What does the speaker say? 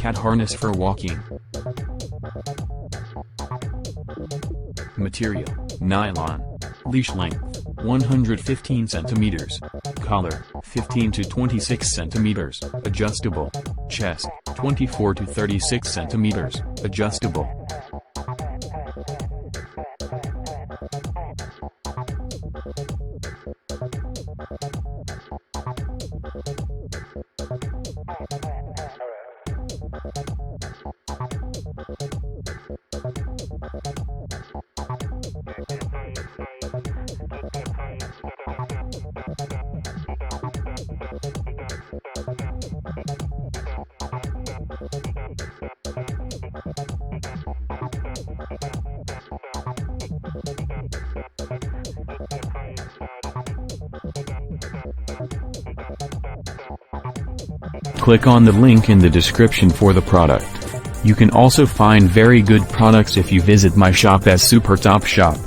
cat harness for walking. Material, nylon. Leash length, 115 centimeters. Collar, 15 to 26 centimeters, adjustable. Chest, 24 to 36 centimeters, adjustable. Click on the link in the description for the product. You can also find very good products if you visit my shop as Super Top Shop.